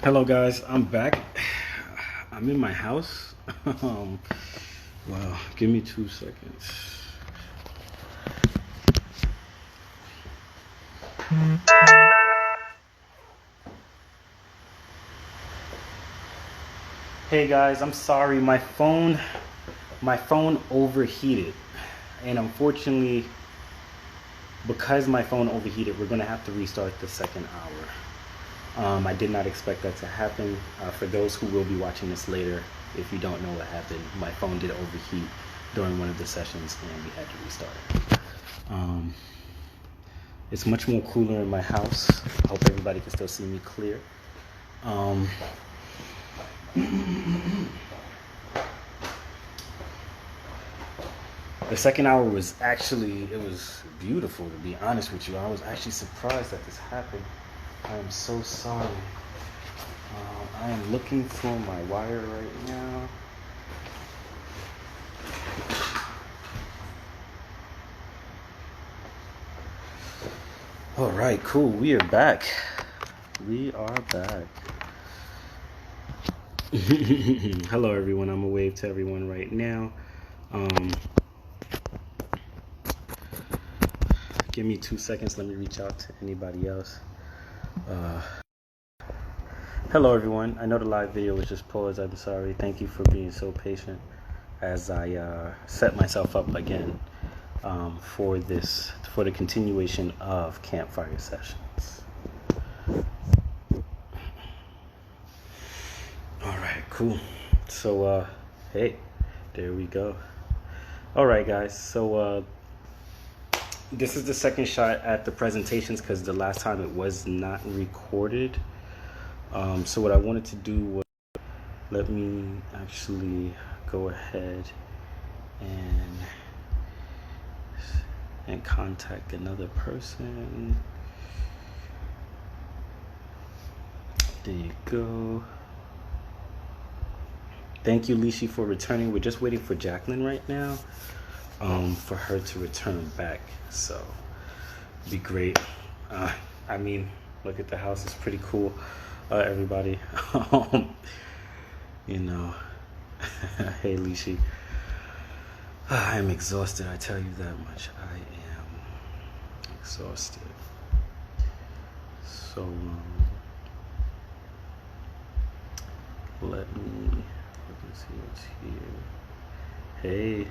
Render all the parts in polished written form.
Hello, guys. I'm back. I'm in my house. um, wow. Give me 2 seconds. Hey, guys. I'm sorry. My phone overheated, and unfortunately, because my phone overheated, we're gonna have to restart the second hour. I did not expect that to happen. For those who will be watching this later, if you don't know what happened, my phone did overheat during one of the sessions and we had to restart it. Um, it's much more cooler in my house. I hope everybody can still see me clear. Um, the second hour it was beautiful, to be honest with you. I was actually surprised that this happened. I am so sorry. I am looking for my wire right now. All right, cool. We are back. We are back. Hello, everyone. I'm gonna wave to everyone right now. Give me 2 seconds. Let me reach out to anybody else. Hello, everyone. I know the live video was just paused. I'm sorry. Thank you for being so patient as I set myself up again for the continuation of Campfire sessions. All right, cool. So, hey, there we go. All right, guys. So, this is the second shot at the presentations because the last time it was not recorded. So what I wanted to do was, let me actually go ahead and contact another person. There you go. Thank you, Lishi, for returning. We're just waiting for Jacqueline right now, for her to return back. So, it'd be great. I mean, look at the house; it's pretty cool. Everybody, you know, hey, Lishi. I am exhausted. I tell you that much. I am exhausted. So, let me see what's here. Hey.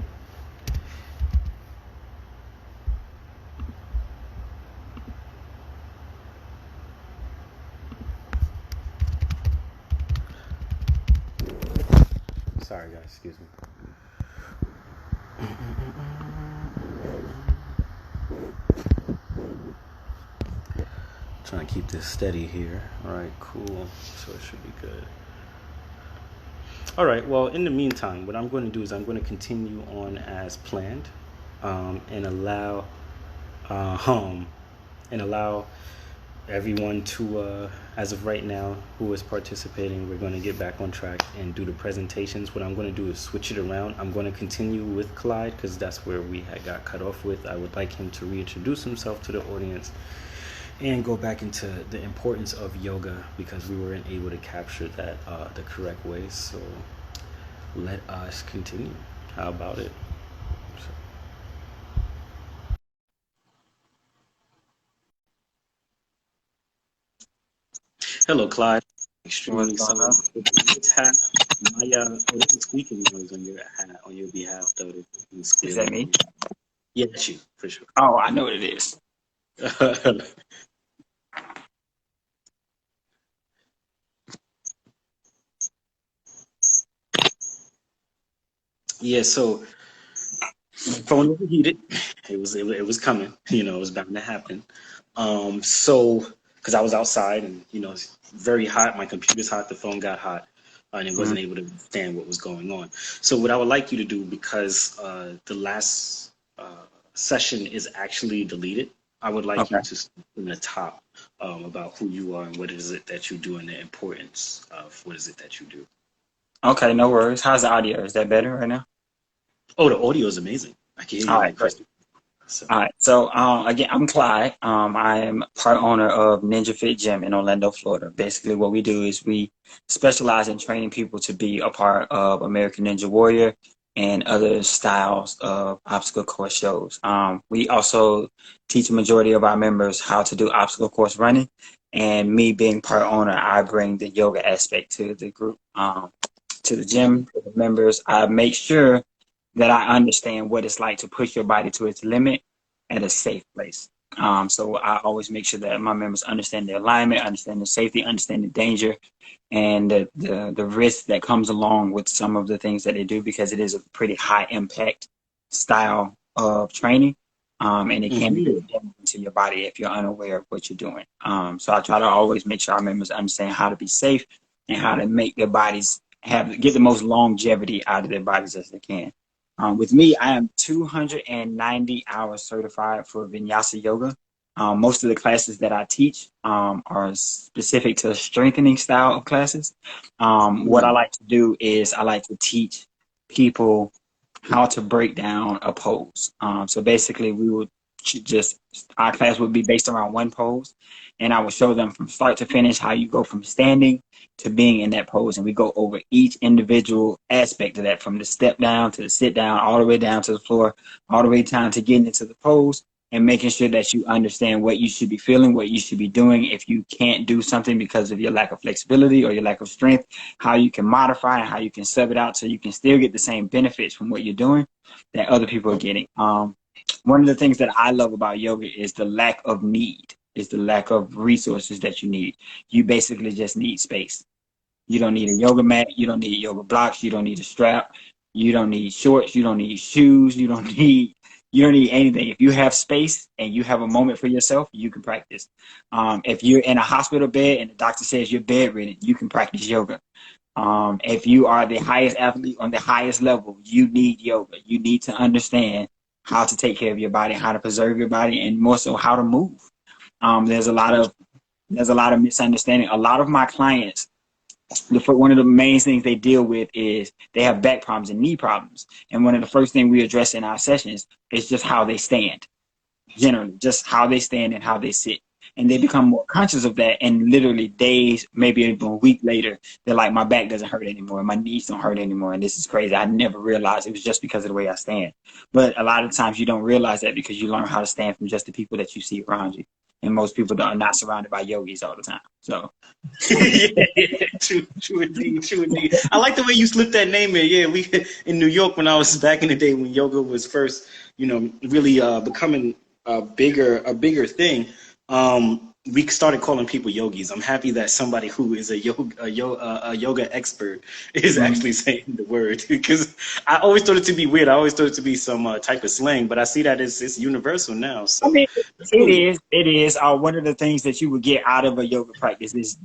Sorry, guys. Excuse me. Trying to keep this steady here. All right, cool. So it should be good. All right, well, in the meantime, what I'm going to do is I'm going to continue on as planned, and allow everyone to, as of right now, who is participating, we're going to get back on track and do the presentations. What I'm going to do is switch it around. I'm going to continue with Clyde because that's where we had got cut off with. I would like him to reintroduce himself to the audience and go back into the importance of yoga because we weren't able to capture that the correct way. So let us continue. How about it? Hello, Clyde. Extremely What's going sorry. on? This hat, this is squeaking noise on your hat on your behalf, though. It's Is that squealing on me? you. Yeah, that's you for sure. Oh, I know what it is. Yeah, so my phone overheated. It was coming. It was bound to happen. So because I was outside and it's very hot. My computer's hot. The phone got hot, and it Mhm. wasn't able to understand what was going on. So what I would like you to do, because the last session is actually deleted, I would like Okay. you to start from the top, about who you are and what is it that you do and the importance of what is it that you do. Okay, no worries. How's the audio? Is that better right now? Oh, the audio is amazing. I can hear All you right, like great. crystal. So, All right. So again, I'm Clyde. I am part owner of Ninja Fit Gym in Orlando, Florida. Basically, what we do is we specialize in training people to be a part of American Ninja Warrior and other styles of obstacle course shows. We also teach a majority of our members how to do obstacle course running. And me being part owner, I bring the yoga aspect to the group, to the mhm. gym, to the members. I make sure that I understand what it's like to push your body to its limit at a safe place. So I always make sure that my members understand the alignment, understand the safety, understand the danger, and the risk that comes along with some of the things that they do, because it is a pretty high impact style of training. And it can be very Mhm. damaging to your body if you're unaware of what you're doing. So I try to always make sure our members understand how to be safe and how to make their bodies get the most longevity out of their bodies as they can. With me, I am 290 hours certified for Vinyasa Yoga. Most of the classes that I teach are specific to strengthening style of classes. What I Mhm. like to do is I like to teach people how to break down a pose. So basically, we would just our class would be based around one pose, and I would show them from start to finish how you go from standing to being in that pose, and we go over each individual aspect of that, from the step down to the sit down, all the way down to the floor, all the way down to getting into the pose, and making sure that you understand what you should be feeling, what you should be doing if you can't do something because of your lack of flexibility or your lack of strength, how you can modify and how you can sub it out so you can still get the same benefits from what you're doing that other people are getting. One of the things that I love about yoga is the lack of need, is the lack of resources that you need. You basically just need space. You don't need a yoga mat. You don't need yoga blocks. You don't need a strap. You don't need shorts. You don't need shoes. You don't need anything. If you have space and you have a moment for yourself, you can practice. If you're in a hospital bed and the doctor says you're bedridden, you can practice yoga. If you are the highest athlete on the highest level, you need yoga. You need to understand how to take care of your body, how to preserve your body, and more so how to move. There's a lot of misunderstanding. A lot of my clients, one of the main things they deal with is they have back problems and knee problems. And one of the first things we address in our sessions is just how they stand, generally, just how they stand and how they sit. And they become more conscious of that. And literally days, maybe even a week later, they're like, my back doesn't hurt anymore. My knees don't hurt anymore. And this is crazy. I never realized it was just because of the way I stand. But a lot of times you don't realize that because you learn how to stand from just the people that you see around you. And most people are not surrounded by yogis all the time. So Yeah, true, true indeed, true indeed. I like the way you slipped that name in. Yeah, we in New York when I was back in the day when yoga was first, really becoming a bigger thing. We started calling people yogis. I'm happy that somebody who is a yoga expert is mm-hmm. actually saying the word because I always thought it to be weird. I always thought it to be some type of slang, but I see that it's universal now. I So mean, that's it cool. is. It is. One of the things that you would get out of a yoga practice is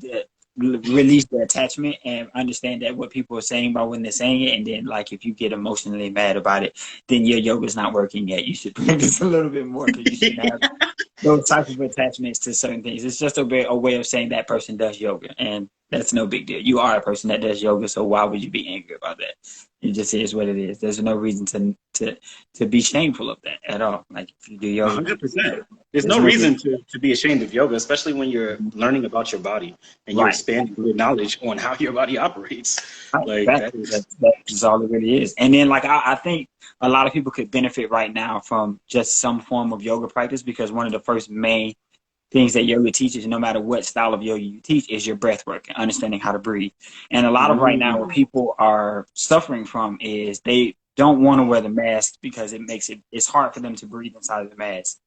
release the attachment and understand that what people are saying about when they're saying it. And then, like, if you get emotionally mad about it, then your yoga's not working yet. You should practice a little bit more because you shouldn't have those type of attachments to certain things. It's just a way of saying that person does yoga, and that's no big deal. You are a person that does yoga, so why would you be angry about that? It just is what it is. There's no reason to be shameful of that at all. Like if you do yoga, do 100%. yoga. There's There's no no reason reason. to be ashamed of yoga, especially when you're learning about your body and you're Right. expanding your Absolutely. knowledge on how your body operates. Right. Like that Exactly. is That's all it really is. And then, like, I think a lot of people could benefit right now from just some form of yoga practice, because one of the first main things that yoga teaches, no matter what style of yoga you teach, is your breath work and understanding how to breathe. And a lot of right now what mm, people are suffering from is they don't want to wear the mask because it's hard for them to breathe inside of the mask.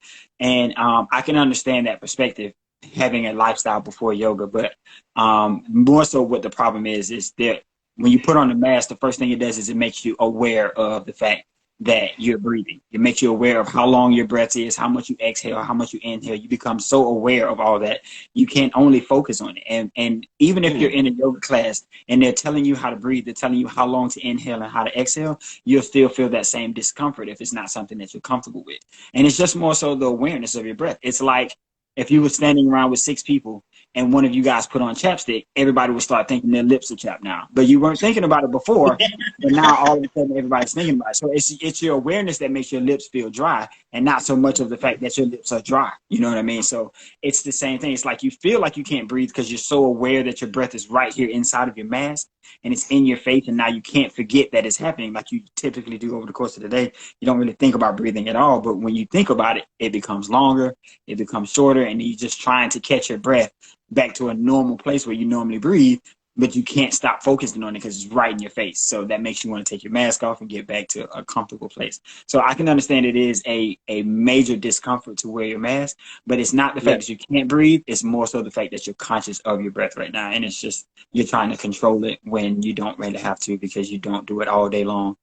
And I can understand that perspective, having a lifestyle before yoga, but more so what the problem is that when you put on the mask, the first thing it does is it makes you aware of the fact that you're breathing. It makes you aware of how long your breath is, how much you exhale, how much you inhale. You become so aware of all that, you can only focus on it. And even if you're mm, in a yoga class and they're telling you how to breathe, they're telling you how long to inhale and how to exhale, you'll still feel that same discomfort if it's not something that you're comfortable with. And it's just more so the awareness of your breath. It's like if you were standing around with six people and one of you guys put on chapstick, everybody would start thinking their lips are chapped now. But you weren't thinking about it before, but now all of a sudden everybody's thinking about it. So it's your awareness that makes your lips feel dry, and not so much of the fact that your lips are dry. You know what I mean? So it's the same thing. It's like you feel like you can't breathe because you're so aware that your breath is right here inside of your mask and it's in your face, and now you can't forget that it's happening like you typically do over the course of the day. You don't really think about breathing at all, but when you think about it, it becomes longer, it becomes shorter, and you're just trying to catch your breath back to a normal place where you normally breathe, but you can't stop focusing on it because it's right in your face. So that makes you want to take your mask off and get back to a comfortable place. So I can understand it is a major discomfort to wear your mask, but it's not the fact that you can't breathe. It's more so the fact that you're conscious of your breath right now. And it's just, you're trying to control it when you don't really have to, because you don't do it all day long.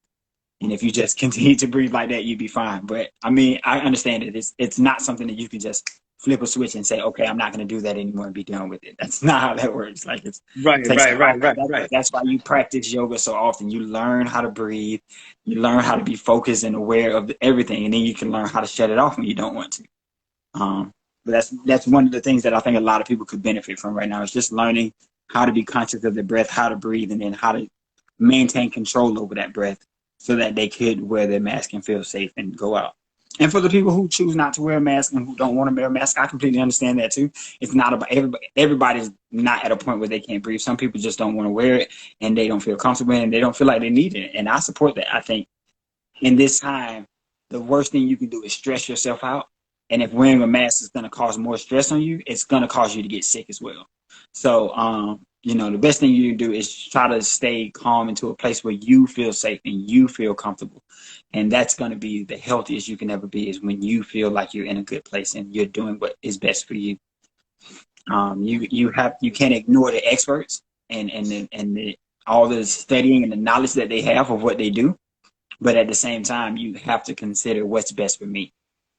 And if you just continue to breathe like that, you'd be fine. But I mean, I understand it. It's not something that you can just flip a switch and say, okay, I'm not going to do that anymore and be done with it. That's not how that works. Like, it's Right. That's why you practice yoga so often. You learn how to breathe. You learn how to be focused and aware of everything, and then you can learn how to shut it off when you don't want to. But that's one of the things that I think a lot of people could benefit from right now, is just learning how to be conscious of their breath, how to breathe, and then how to maintain control over that breath so that they could wear their mask and feel safe and go out. And for the people who choose not to wear a mask and who don't want to wear a mask, I completely understand that too. It's not about everybody. Everybody's not at a point where they can't breathe. Some people just don't want to wear it, and they don't feel comfortable, and they don't feel like they need it. And I support that. I think in this time, the worst thing you can do is stress yourself out. And if wearing a mask is going to cause more stress on you, it's going to cause you to get sick as well. So, the best thing you can do is try to stay calm into a place where you feel safe and you feel comfortable. And that's going to be the healthiest you can ever be, is when you feel like you're in a good place and you're doing what is best for you. You can't ignore the experts and all the studying and the knowledge that they have of what they do. But at the same time, you have to consider what's best for me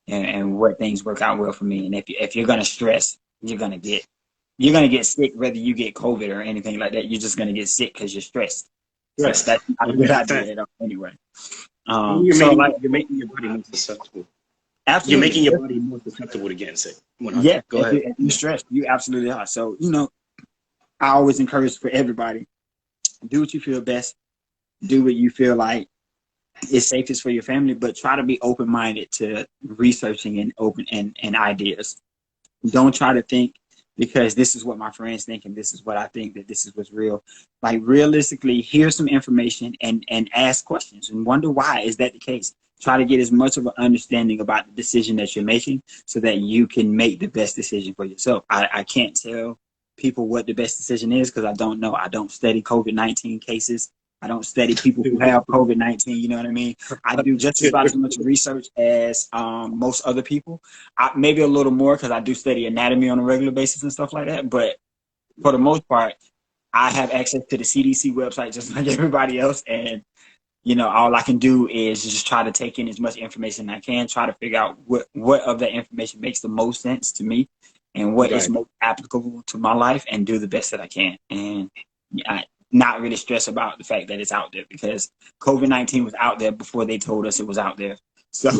and what things work out well for me. And if you're going to stress, you're going to get sick, whether you get COVID or anything like that. You're just going to get sick because you're stressed. Right. So that's not a good idea at all anyway. You're making your body more susceptible. Absolutely. You're making your body more susceptible to getting sick. Yeah, go ahead. If you're stressed, you absolutely are. So, I always encourage for everybody, do what you feel best. Do what you feel like is safest for your family, but try to be open-minded to researching and open and ideas. Don't try to think, because this is what my friends think and this is what I think, that this is what's real. Like, realistically, here's some information and ask questions and wonder, why is that the case? Try to get as much of an understanding about the decision that you're making so that you can make the best decision for yourself. I can't tell people what the best decision is because I don't know. I don't study COVID-19 cases. I don't study people who have COVID-19, you know what I mean? I do just about as much research as most other people. Maybe a little more because I do study anatomy on a regular basis and stuff like that. But for the most part, I have access to the CDC website just like everybody else. And, all I can do is just try to take in as much information as I can, try to figure out what of that information makes the most sense to me and what is most applicable to my life, and do the best that I can. And not really stress about the fact that it's out there, because COVID-19 was out there before they told us it was out there. So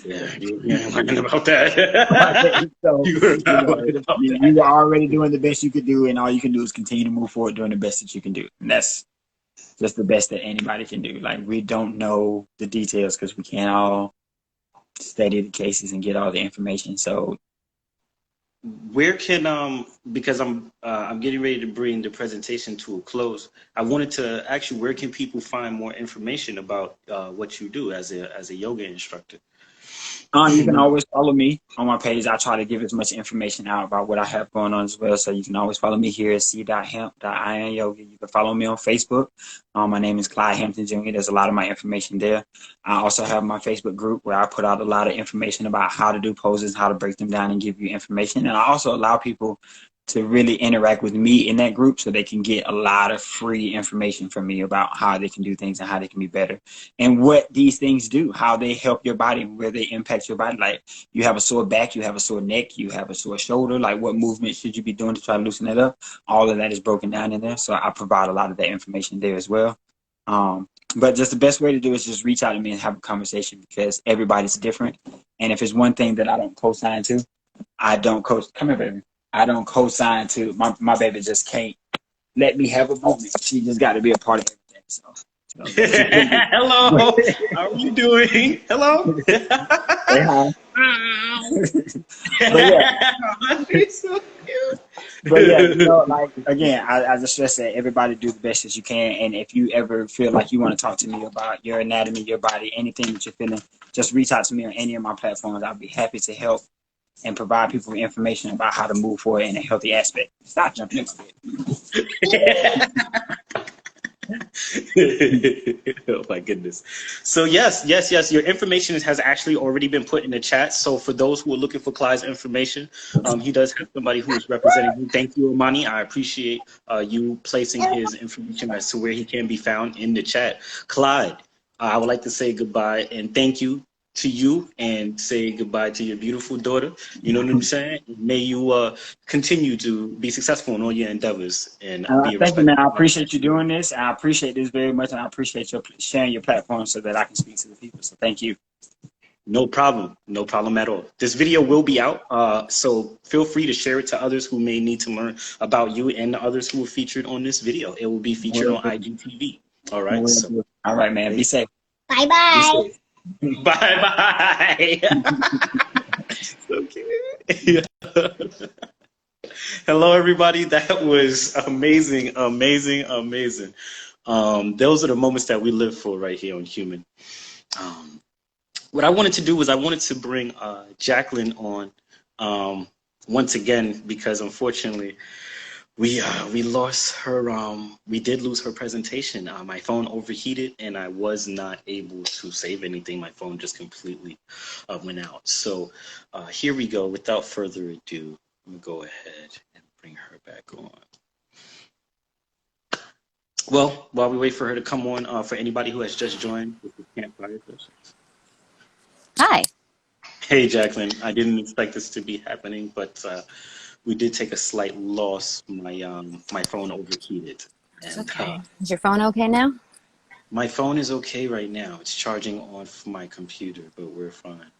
yeah, you were learning about that. So, you were already doing the best you could do, and all you can do is continue to move forward doing the best that you can do. And that's just the best that anybody can do. Like, we don't know the details because we can't all study the cases and get all the information. So where can because I'm getting ready to bring the presentation to a close. I wanted to ask you, where can people find more information about what you do as a yoga instructor? You can always follow me on my page. I try to give as much information out about what I have going on as well. So you can always follow me here at c.hemp.inyoga. You can follow me on Facebook. My name is Clyde Hampton Jr. There's a lot of my information there. I also have my Facebook group where I put out a lot of information about how to do poses, how to break them down and give you information. And I also allow people to really interact with me in that group so they can get a lot of free information from me about how they can do things and how they can be better and what these things do, how they help your body, where they impact your body. Like, you have a sore back, you have a sore neck, you have a sore shoulder, like what movement should you be doing to try to loosen that up? All of that is broken down in there. So I provide a lot of that information there as well. But just the best way to do is just reach out to me and have a conversation, because everybody's different. And if it's one thing that I don't co-sign to, I don't coach. Come here, baby. I don't co-sign to my baby just can't let me have a moment. She just got to be a part of everything. So Hello, how are you doing? Hello. say hi. But yeah, He's so but yeah, cute. like again, I just stress that everybody do the best that you can. And if you ever feel like you want to talk to me about your anatomy, your body, anything that you're feeling, just reach out to me on any of my platforms. I'll be happy to help and provide people with information about how to move forward in a healthy aspect. Stop jumping in my Oh my goodness. So yes. Your information has actually already been put in the chat. So for those who are looking for Clyde's information, he does have somebody who is representing him. Thank you, Amani. I appreciate you placing his information as to where he can be found in the chat. Clyde, I would like to say goodbye and thank you to you and say goodbye to your beautiful daughter. You know what I'm saying? May you continue to be successful in all your endeavors and be a Thank you, man. respectful I mother. appreciate you doing this. I appreciate this very much, and I appreciate your sharing your platform so that I can speak to the people. So thank you. No problem. No problem at all. This video will be out, so feel free to share it to others who may need to learn about you and the others who were featured on this video. It will be featured on IGTV. All right. So, All right, man. Be safe. Bye Be bye. safe. bye bye. So cute. Hello, everybody. That was amazing, amazing, amazing. Those are the moments that we live for right here on Human. Um, what I wanted to do was I wanted to bring Jacqueline on once again because unfortunately we lost her. We did lose her presentation. My phone overheated and I was not able to save anything. My phone just completely went out. So here we go. Without further ado, I'm gonna go ahead and bring her back on. Well, while we wait for her to come on, for anybody who has just joined, this is Campfire Sessions. Hi. Hey, Jacqueline. I didn't expect this to be happening, but we did take a slight loss. My phone overheated, It's and okay. Is your phone okay now? my phone is okay right now. It's charging off my computer, but we're fine.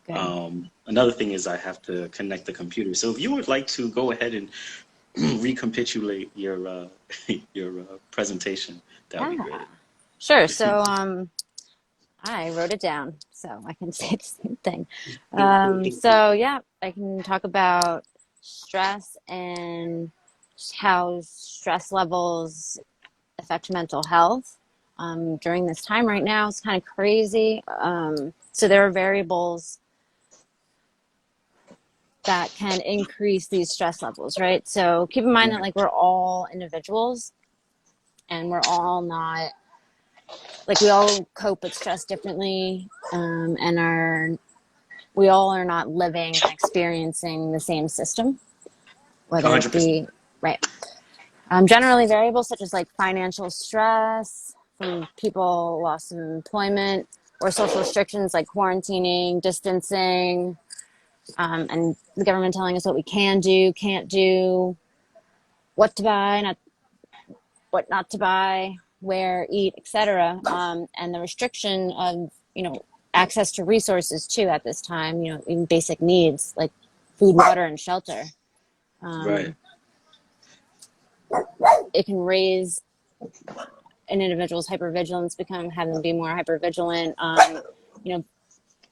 Good. Another thing is I have to connect the computer. So if you would like to go ahead and recapitulate your your presentation, that would be great. Yeah. Sure. So I wrote it down so I can say the same thing. So yeah, I can talk about stress and how stress levels affect mental health. During this time right now, it's kind of crazy. So there are variables that can increase these stress levels, right? So keep in mind that like we're all individuals and we're all not like we all cope with stress differently, and we all are not living and experiencing the same system, whether it 100%. be right. Generally, variables such as like financial stress from people loss of employment or social restrictions like quarantining, distancing, and the government telling us what we can do, can't do, what to buy, not what not to buy, where, eat, etc. And the restriction of access to resources too at this time. Even basic needs like food, water, and shelter. Right. It can raise an individual's hypervigilance, have them be more hypervigilant.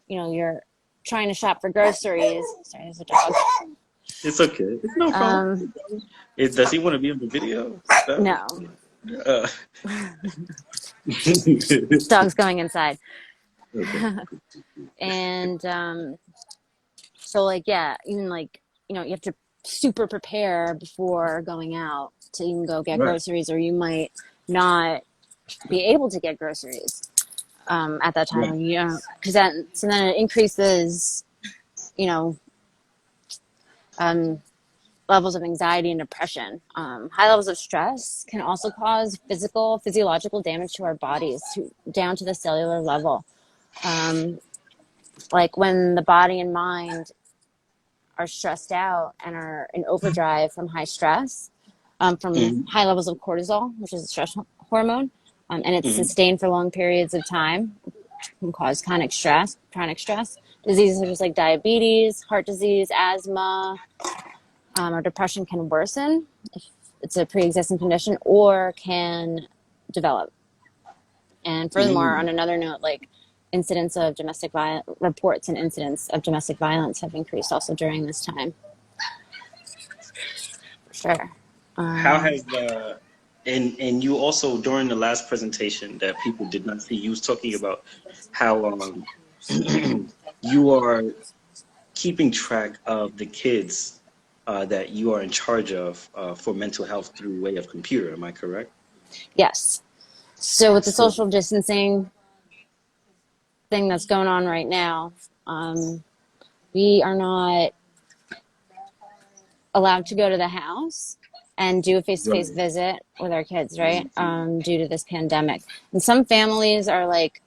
You're trying to shop for groceries. Sorry, there's a dog. It's okay. It's no problem. Does he want to be on the video? No. Uh, Dog's going inside. okay. And so like yeah, even like you have to super prepare before going out to even go get Right. groceries, or you might not be able to get groceries at that time. Right. Because then it increases levels of anxiety and depression. High levels of stress can also cause physiological damage to our bodies, down to the cellular level. Like when the body and mind are stressed out and are in overdrive from high stress, from high levels of cortisol, which is a stress hormone, and it's sustained for long periods of time, can cause chronic stress. Diseases such as like diabetes, heart disease, asthma, or depression can worsen if it's a pre-existing condition or can develop. And furthermore, on another note, like incidents of domestic violence reports and incidents of domestic violence have increased also during this time. For sure. How has and you also during the last presentation that people did not see, you was talking about how you are keeping track of the kids that you are in charge of for mental health through way of computer. Am I correct? Yes. So with the So, social distancing thing that's going on right now, we are not allowed to go to the house and do a face-to-face right. visit with our kids, right? Due to this pandemic. And some families are like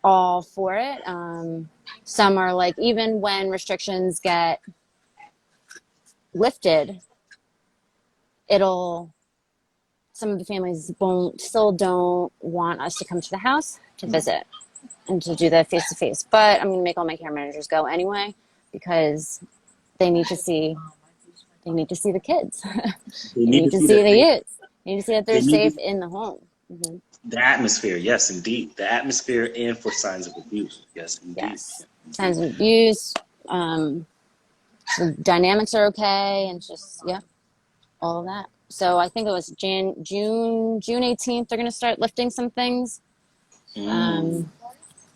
all for it. Some are like, even when restrictions get lifted, it'll, some of the families won't, still don't want us to come to the house to visit and to do the face-to-face. But I'm going to make all my care managers go anyway because they need to see, they need to see the kids. They They need need to to see see that the youth. They need to see that they're they need safe in the home. the atmosphere. Yes, indeed. The atmosphere and for signs of abuse. Yes, indeed. Yes. Yes, indeed. Signs of abuse. The dynamics are okay, and just yeah, all of that. So I think it was June 18th. They're gonna start lifting some things. Mm. Um,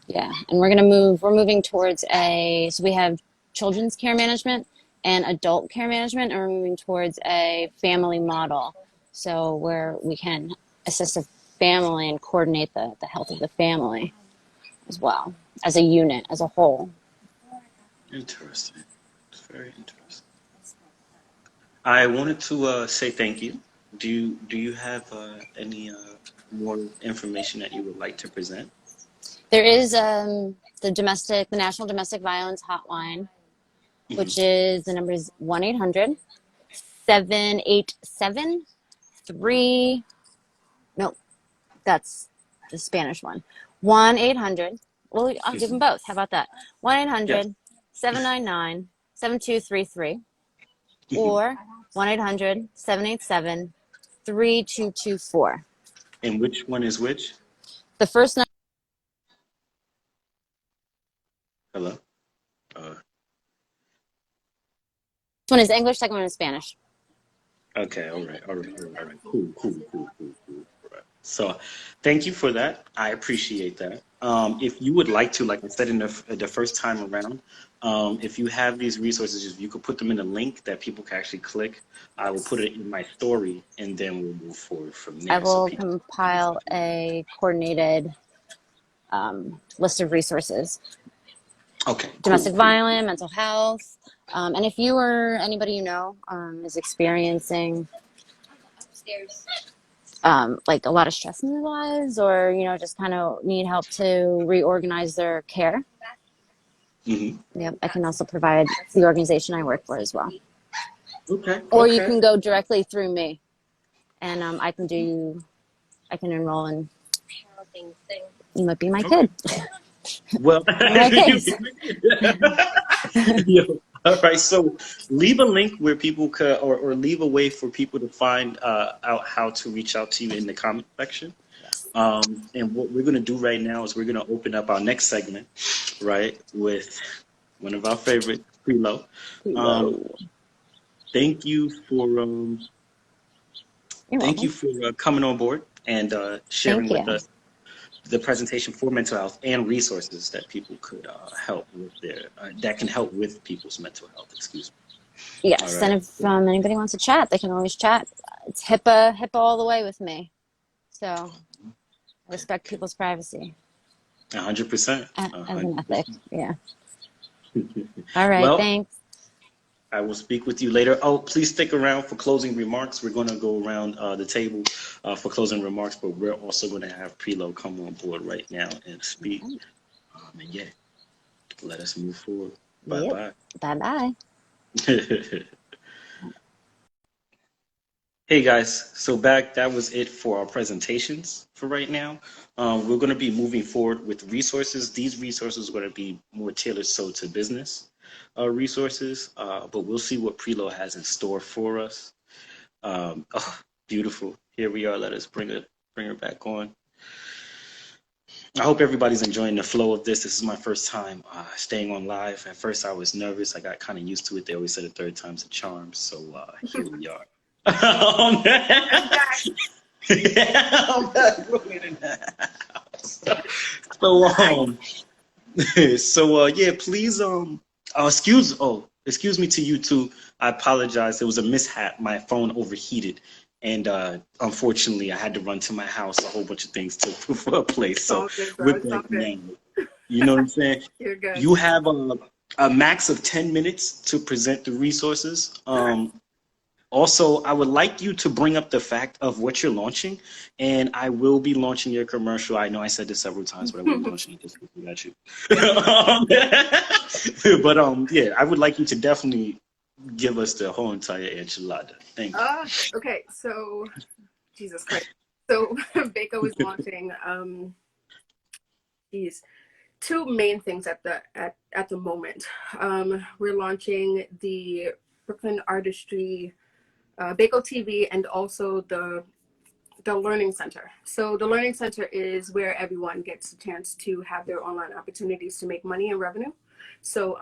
yeah, and we're moving towards so we have children's care management and adult care management, and we're moving towards a family model. So where we can assist a family and coordinate the health of the family as well as a unit, as a whole. Interesting. It's very interesting. I wanted to say thank you. Do you have any more information that you would like to present? There is the National Domestic Violence Hotline, Hmm. which is the number is 1-800-787-3. No, that's the Spanish one. 1-800. Well, I'll give them Hmm. both. How about that? One eight Yes. hundred 799 7233 Hmm. or 1-800-787-3224. And which one is which? The first Hello. Uh, one is English, second one is Spanish. okay. All right. All right. All right. Cool. Cool. Cool. Cool. Cool. All right. So, thank you for that. I appreciate that. If you would like to, like I said in the first time around, if you have these resources, if you could put them in a link that people can actually click, I will put it in my story, and then we'll move forward from I there. So will people. compile a coordinated list of resources: Okay. Cool. domestic Cool. violence, mental health, and if you or anybody you know is experiencing like a lot of stress in their lives, or just kind of need help to reorganize their care, Hmm. yep, I can also provide the organization I work for as well. Okay. Or you Okay. can go directly through me, and I can enroll, and you might be my Okay. kid Well, in my you, case. yeah. All right. So leave a link where people could, or leave a way for people to find out how to reach out to you in the comment section. And what we're going to do right now is we're going to open up our next segment, right, with one of our favorite, Prelow. Um, Hello. thank you for You're welcome. coming on board and sharing Thank with you. us the presentation for mental health and resources that people could help with that can help with people's mental health. Excuse me. All Yes, and right. if anybody wants to chat, they can always chat. It's HIPAA all the way with me. So I Okay. respect Okay. people's privacy 100%. as an ethic. 100%. Yeah. All right. Well, Thanks. I will speak with you later. Oh, please stick around for closing remarks. We're going to go around the table for closing remarks, but we're also going to have Preload come on board right now and speak. And yeah, let us move forward. Bye Yep. bye. Bye bye. Hey guys, so that was it for our presentations for right now. We're going to be moving forward with resources. These resources are going to be more tailored so to business. resources, but we'll see what Preload has in store for us. Oh, beautiful. Here we are. Let us bring her back on. I hope everybody's enjoying the flow of this. This is my first time staying on live. At first, I was nervous. I got kind of used to it. They always said a third time's a charm. So here we are. I'm back. Yeah, I'm back. So yeah, please excuse me to you too. I apologize. It was a mishap. My phone overheated, and unfortunately, I had to run to my house. A whole bunch of things took place. So with that, you know what I'm saying? You're good. You have a max of 10 minutes to present the resources. Also, I would like you to bring up the fact of what you're launching, and I will be launching your commercial. I know I said this several times, but I will be launching it this week. We got you. But yeah, I would like you to definitely give us the whole entire enchilada. Thank you. Okay, so Jesus Christ. So Baco is launching two main things at the moment. We're launching the Brooklyn Artistry Baco TV and also the Learning Center. So the Learning Center is where everyone gets a chance to have their online opportunities to make money and revenue. So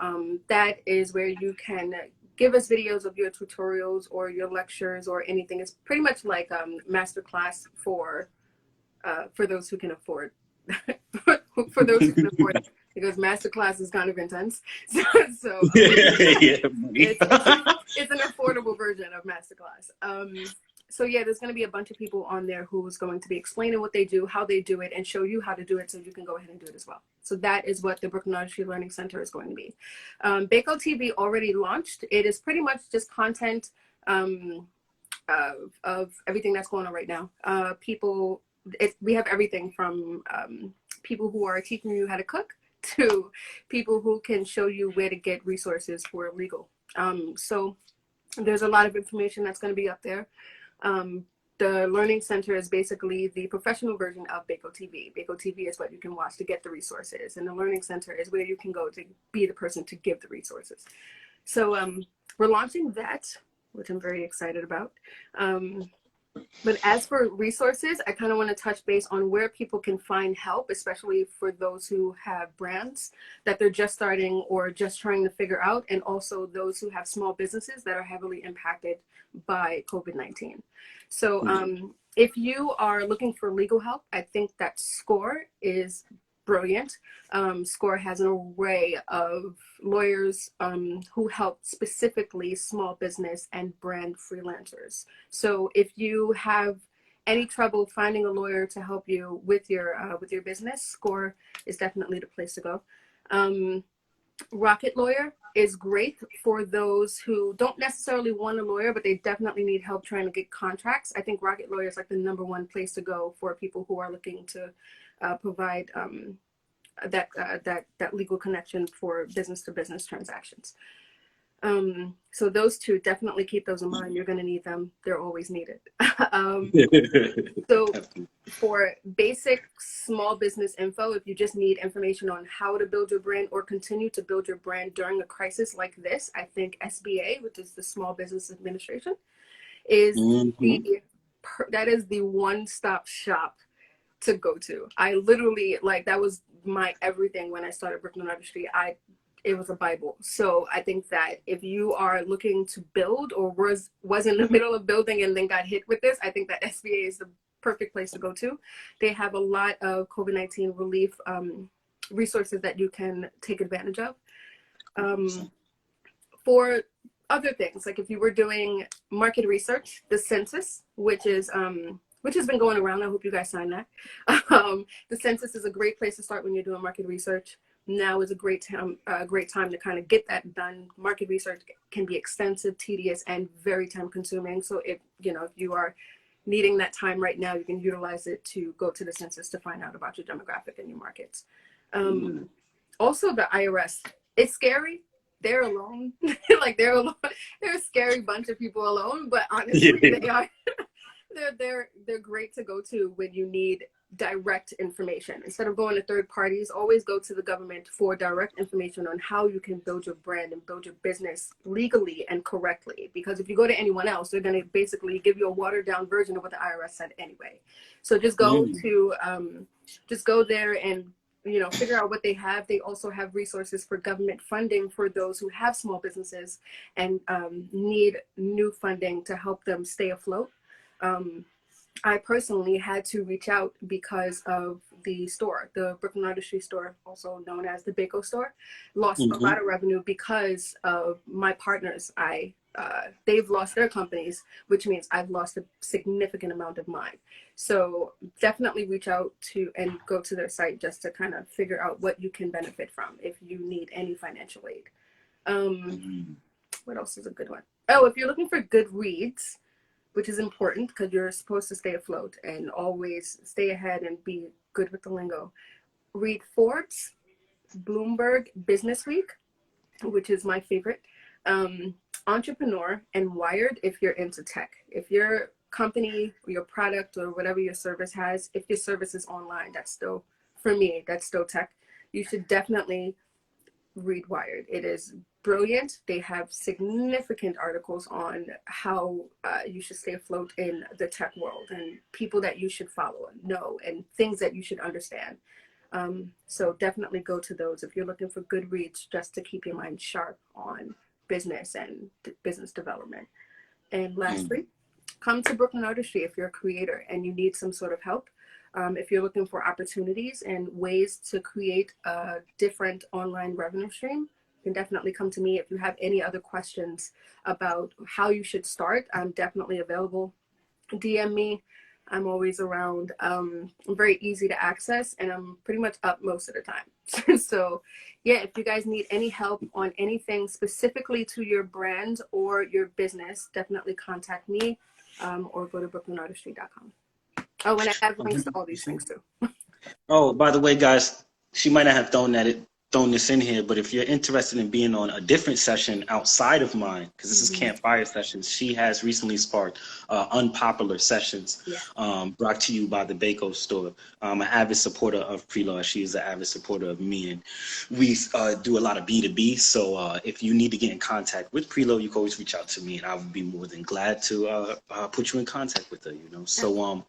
that is where you can give us videos of your tutorials or your lectures or anything. It's pretty much like masterclass for those who can afford. For those who can afford it, because masterclass is kind of intense. So it's an affordable version of masterclass. So yeah, there's going to be a bunch of people on there who's going to be explaining what they do, how they do it, and show you how to do it so you can go ahead and do it as well. So that is what the Brooklyn Artistry Learning Center is going to be. Baco TV already launched. It is pretty much just content of everything that's going on right now. We have everything from people who are teaching you how to cook to people who can show you where to get resources for legal. So there's a lot of information that's going to be up there. The Learning Center is basically the professional version of Baco TV. Baco TV is what you can watch to get the resources, and the Learning Center is where you can go to be the person to give the resources. So we're launching that, which I'm very excited about. But as for resources, I kind of want to touch base on where people can find help, especially for those who have brands that they're just starting or just trying to figure out, and also those who have small businesses that are heavily impacted by COVID-19. So if you are looking for legal help, I think that SCORE is brilliant. SCORE has an array of lawyers who help specifically small business and brand freelancers. So if you have any trouble finding a lawyer to help you with your business, SCORE is definitely the place to go. Rocket Lawyer is great for those who don't necessarily want a lawyer, but they definitely need help trying to get contracts. I think Rocket Lawyer is like the #1 place to go for people who are looking to provide that legal connection for business-to-business transactions. So those two, definitely keep those in mind. You're going to need them. They're always needed. So for basic small business info, if you just need information on how to build your brand or continue to build your brand during a crisis like this, I think SBA, which is the Small Business Administration, is that is the one-stop shop to go to. I literally, like, that was my everything when I started Brooklyn Artistry. It was a Bible. So I think that if you are looking to build or was in the middle of building and then got hit with this, I think that SBA is the perfect place to go to. They have a lot of COVID-19 relief resources that you can take advantage of. For other things, like if you were doing market research, the census, which has been going around. I hope you guys sign that. The census is a great place to start when you're doing market research. Now is a great time to kind of get that done. Market research can be extensive, tedious, and very time consuming. So if you are needing that time right now, you can utilize it to go to the census to find out about your demographic and your markets. Also, the IRS, it's scary. They're alone. Like they're alone. They're a scary bunch of people alone, but honestly, they are. They're great to go to when you need direct information. Instead of going to third parties, always go to the government for direct information on how you can build your brand and build your business legally and correctly. Because if you go to anyone else, they're going to basically give you a watered down version of what the IRS said anyway. So just go to, just go there and, you know, figure out what they have. They also have resources for government funding for those who have small businesses and need new funding to help them stay afloat. I personally had to reach out because of the store, the Brooklyn Artistry store, also known as the Bako store, lost a lot of revenue because of my partners. They've lost their companies, which means I've lost a significant amount of mine. So definitely reach out to and go to their site just to kind of figure out what you can benefit from if you need any financial aid. What else is a good one? Oh, if you're looking for good reads, which is important because you're supposed to stay afloat and always stay ahead and be good with the lingo. Read Forbes, Bloomberg Business Week, which is my favorite, Entrepreneur, and Wired if you're into tech. If your company, your product, or whatever your service has, if your service is online, that's still, for me, that's still tech. You should definitely read Wired. It is brilliant. They have significant articles on how you should stay afloat in the tech world and people that you should follow and know and things that you should understand. So definitely go to those if you're looking for good reads just to keep your mind sharp on business and business development. And lastly, come to Brooklyn Artistry if you're a creator and you need some sort of help. If you're looking for opportunities and ways to create a different online revenue stream, you can definitely come to me. If you have any other questions about how you should start, I'm definitely available. DM me. I'm always around. I'm very easy to access and I'm pretty much up most of the time. So yeah, if you guys need any help on anything specifically to your brand or your business, definitely contact me or go to brooklynartistry.com. Oh, and I have links to all these things too. Oh, by the way, guys, she might not have thrown this in here, but if you're interested in being on a different session outside of mine, because this is Campfire Sessions, she has recently sparked Unpopular Sessions, brought to you by the Bako store. I'm an avid supporter of Preload. She is an avid supporter of me, and we do a lot of B2B. So if you need to get in contact with Preload, you can always reach out to me, and I would be more than glad to put you in contact with her. You know, so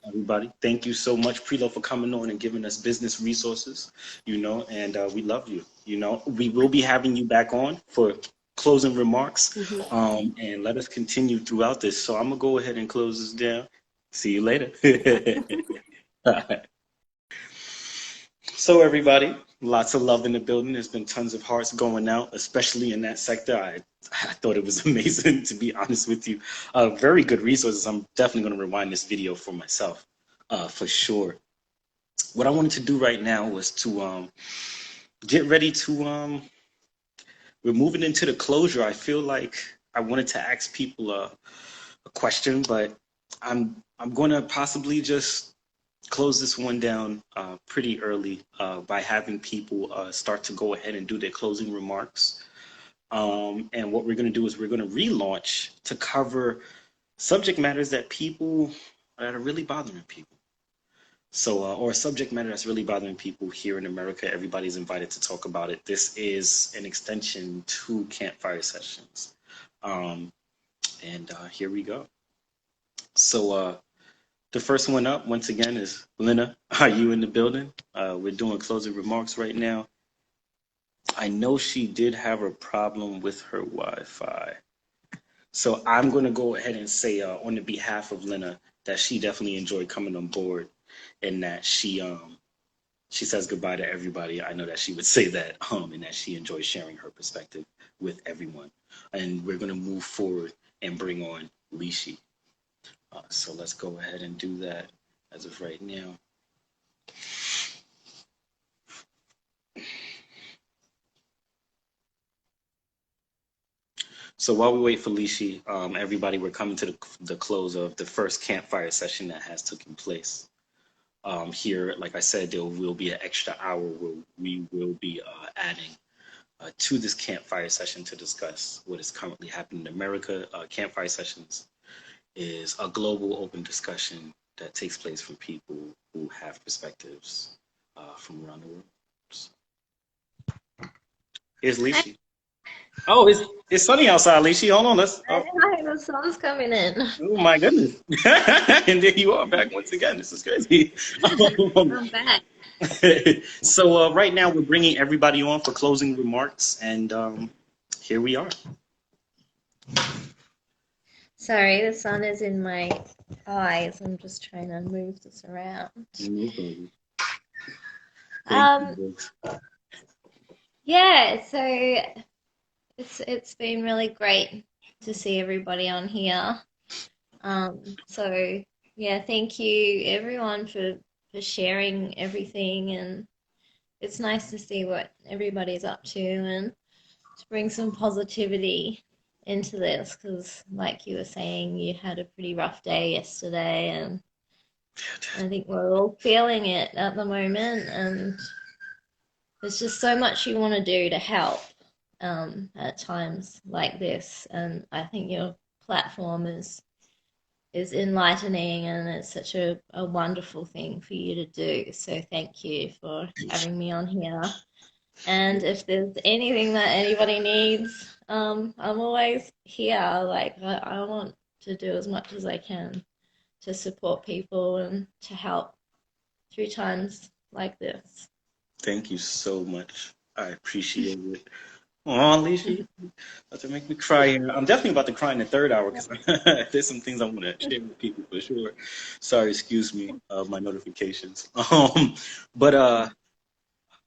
everybody, thank you so much, Preload, for coming on and giving us business resources. You know, and we love you. You know, we will be having you back on for closing remarks, and let us continue throughout this. So I'm gonna go ahead and close this down. See you later. So everybody, lots of love in the building. There's been tons of hearts going out, especially in that sector. I thought it was amazing, to be honest with you. Very good resources. I'm definitely going to rewind this video for myself, for sure. What I wanted to do right now was to get ready to, we're moving into the closure. I feel like I wanted to ask people a question, but I'm going to possibly just close this one down pretty early by having people start to go ahead and do their closing remarks. And what we're going to do is we're going to relaunch to cover subject matters that are really bothering people. So, or a subject matter that's really bothering people here in America. Everybody's invited to talk about it. This is an extension to Campfire Sessions. And here we go. So the first one up, once again, is Lena. Are you in the building? We're doing closing remarks right now. I know she did have a problem with her Wi-Fi. So I'm going to go ahead and say on the behalf of Lena that she definitely enjoyed coming on board, and that she says goodbye to everybody. I know that she would say that, and that she enjoys sharing her perspective with everyone. And we're going to move forward and bring on Lishi. So let's go ahead and do that as of right now. So while we wait for Lishi, everybody, we're coming to the close of the first Campfire session that has taken place. Here, like I said, there will be an extra hour where we will be adding to this Campfire session to discuss what is currently happening in America. Campfire Sessions is a global open discussion that takes place from people who have perspectives from around the world. So, here's Lishi. Oh, it's sunny outside, Lishi. Hold on, let's. Oh, Hi, the sun's coming in. oh my goodness! And there you are back once again. This is crazy. I'm back. So right now we're bringing everybody on for closing remarks, and here we are. Sorry, the sun is in my eyes. I'm just trying to move this around. No problem. Um, Thank you. yeah, so it's been really great to see everybody on here. So yeah, thank you everyone for sharing everything, and it's nice to see what everybody's up to and to bring some positivity into this, because like you were saying, you had a pretty rough day yesterday, and I think we're all feeling it at the moment, and there's just so much you want to do to help at times like this, and I think your platform is enlightening, and it's such a wonderful thing for you to do. So thank you for having me on here. And if there's anything that anybody needs, I'm always here. Like I want to do as much as I can to support people and to help through times like this. Thank you so much. I appreciate it. Oh, Alicia, about to make me cry here. I'm definitely about to cry in the third hour because there's some things I want to share with people for sure. Sorry, excuse me, my notifications. But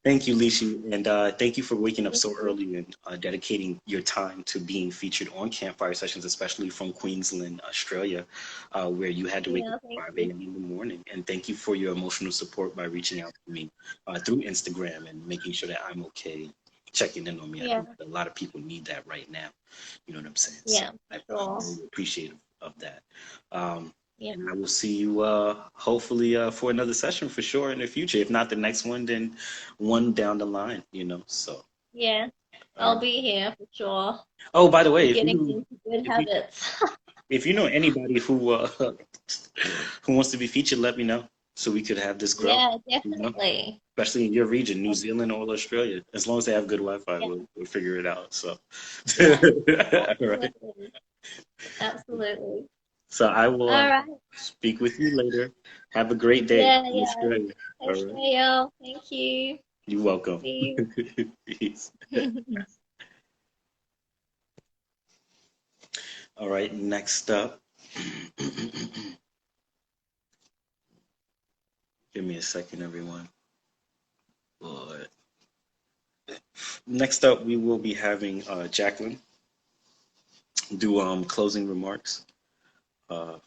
thank you, Lishi, and thank you for waking up so early and dedicating your time to being featured on Campfire Sessions, especially from Queensland, Australia, where you had to wake up at 5 a.m. in the morning. And thank you for your emotional support by reaching out to me through Instagram and making sure that I'm okay, checking in on me. I think a lot of people need that right now. You know what I'm saying? Yeah, so sure. I'm really appreciative of that. Yeah. And I will see you hopefully for another session for sure in the future. If not the next one, then one down the line, you know. So Yeah, I'll be here for sure. oh, by the way, Getting into good habits. if you know anybody who who wants to be featured, let me know so we could have this grow. Yeah, You know? definitely. Especially in your region, New Zealand or Australia. As long as they have good Wi-Fi, Yeah. we'll figure it out. So, Yeah, all right. absolutely. Absolutely. So I will All right. speak with you later. Have a great day Yeah, in yeah. Australia. All Take right. care, y'all. Thank you. You're welcome. See Peace. you. All right, next up. Give me a second, everyone. Lord. Next up, we will be having Jacqueline do closing remarks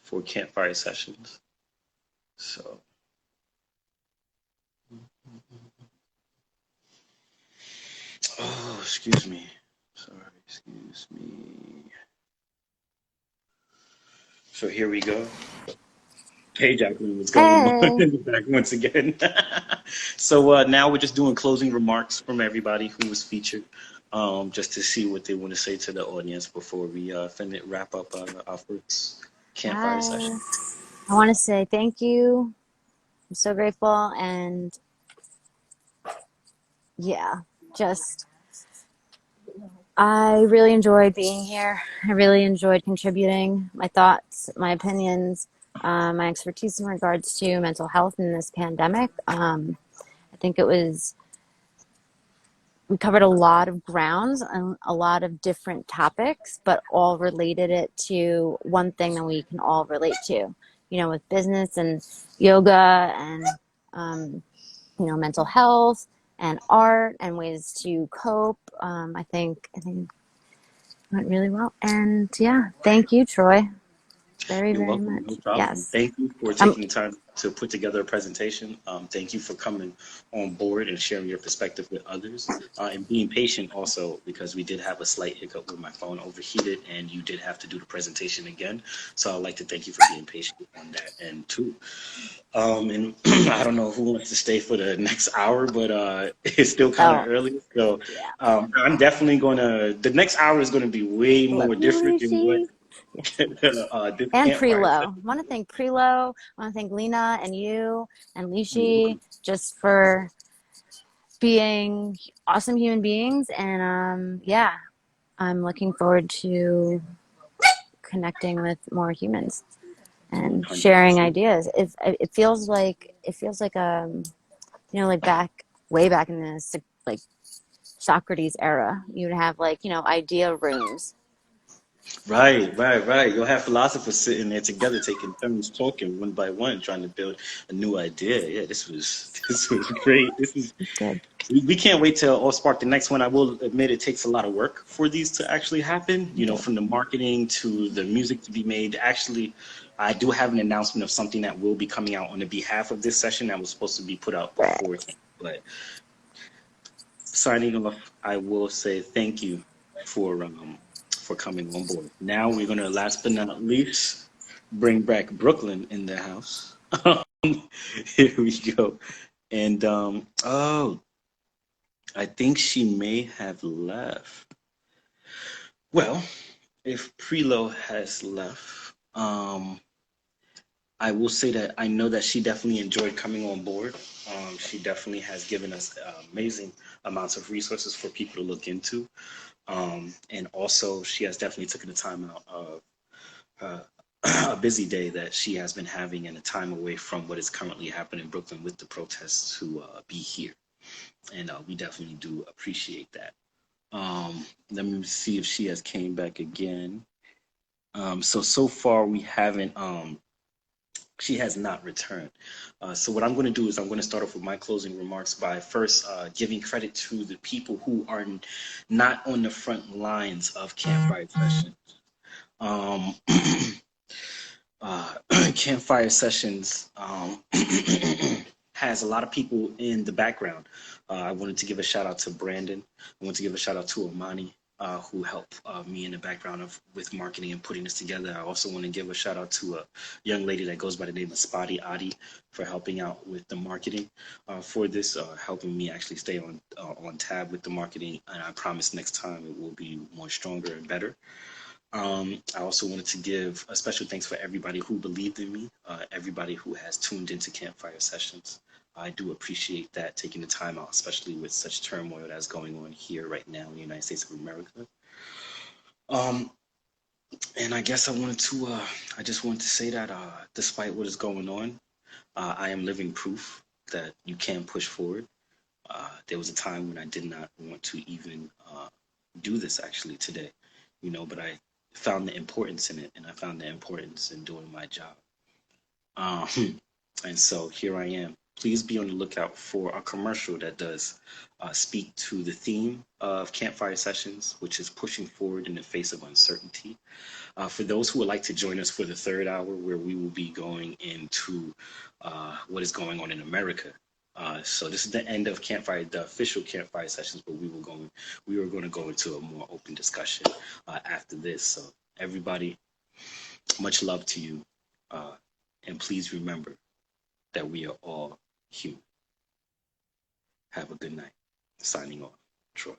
for Campfire Sessions. So, oh, excuse me. Sorry, excuse me. So here we go. Hey, Jacqueline, what's going Hey. on? Back once again. So now we're just doing closing remarks from everybody who was featured, just to see what they want to say to the audience before we wrap up our first Campfire session. I want to say thank you. I'm so grateful, and yeah, just I really enjoyed being here. I really enjoyed contributing my thoughts, my opinions, my expertise in regards to mental health in this pandemic. I think we covered a lot of grounds and a lot of different topics, but all related it to one thing that we can all relate to, you know, with business and yoga and, mental health and art and ways to cope. I think it went really well. And yeah, thank you, Troy. Very, You're very welcome. much. No problem. Yes. Thank you for taking the time to put together a presentation. Thank you for coming on board and sharing your perspective with others and being patient also, because we did have a slight hiccup with my phone overheated and you did have to do the presentation again. So I'd like to thank you for being patient on that end too. And I don't know who wants to stay for the next hour, but it's still kind of early. So I'm definitely the next hour is going to be way more different than what Yes. This And campfire Prelo. session. I want to thank Prelo. I want to thank Lena and you and Lishi just for being awesome human beings. And yeah, I'm looking forward to connecting with more humans and sharing 100%. ideas. It feels like like way back in the like Socrates era, you'd have like idea rooms. Right. You'll have philosophers sitting there together, taking turns talking one by one, trying to build a new idea. Yeah, this was great. This is It's good. we can't wait to all spark the next one. I will admit it takes a lot of work for these to actually happen. You know, Okay. from the marketing to the music to be made. Actually, I do have an announcement of something that will be coming out on the behalf of this session that was supposed to be put out before. But signing off, I will say thank you for coming on board. Now we're gonna, last but not least, bring back Brooklyn in the house. Here we go. And oh, I think she may have left. Well, if Prelo has left, I will say that I know that she definitely enjoyed coming on board. She definitely has given us amazing amounts of resources for people to look into. And also, she has definitely taken the time out of a busy day that she has been having and a time away from what is currently happening in Brooklyn with the protests to be here. And we definitely do appreciate that. Let me see if she has came back again. So far we haven't. She has not returned. So what I'm going to do is I'm going to start off with my closing remarks by first giving credit to the people who are not on the front lines of Campfire Sessions. Um, uh, Campfire Sessions has a lot of people in the background. I wanted to give a shout out to Brandon. I want to give a shout out to Amani, who helped me in the background with marketing and putting this together. I also want to give a shout out to a young lady that goes by the name of Spotty Adi for helping out with the marketing for this, helping me actually stay on tab with the marketing. And I promise next time it will be more stronger and better. I also wanted to give a special thanks for everybody who believed in me, everybody who has tuned into Campfire Sessions. I do appreciate that, taking the time out, especially with such turmoil that's going on here right now in the United States of America. Um, and I guess I just wanted to say that despite what is going on, I am living proof that you can push forward. There was a time when I did not want to even do this actually today, but I found the importance in it, and I found the importance in doing my job. Um, and so here I am. Please be on the lookout for a commercial that does speak to the theme of Campfire Sessions, which is pushing forward in the face of uncertainty. For those who would like to join us for the third hour, where we will be going into what is going on in America. So this is the end of Campfire, the official Campfire Sessions, but we were going to go into a more open discussion after this. So everybody, much love to you, and please remember that we are all human. Have a good night. Signing off, Troy.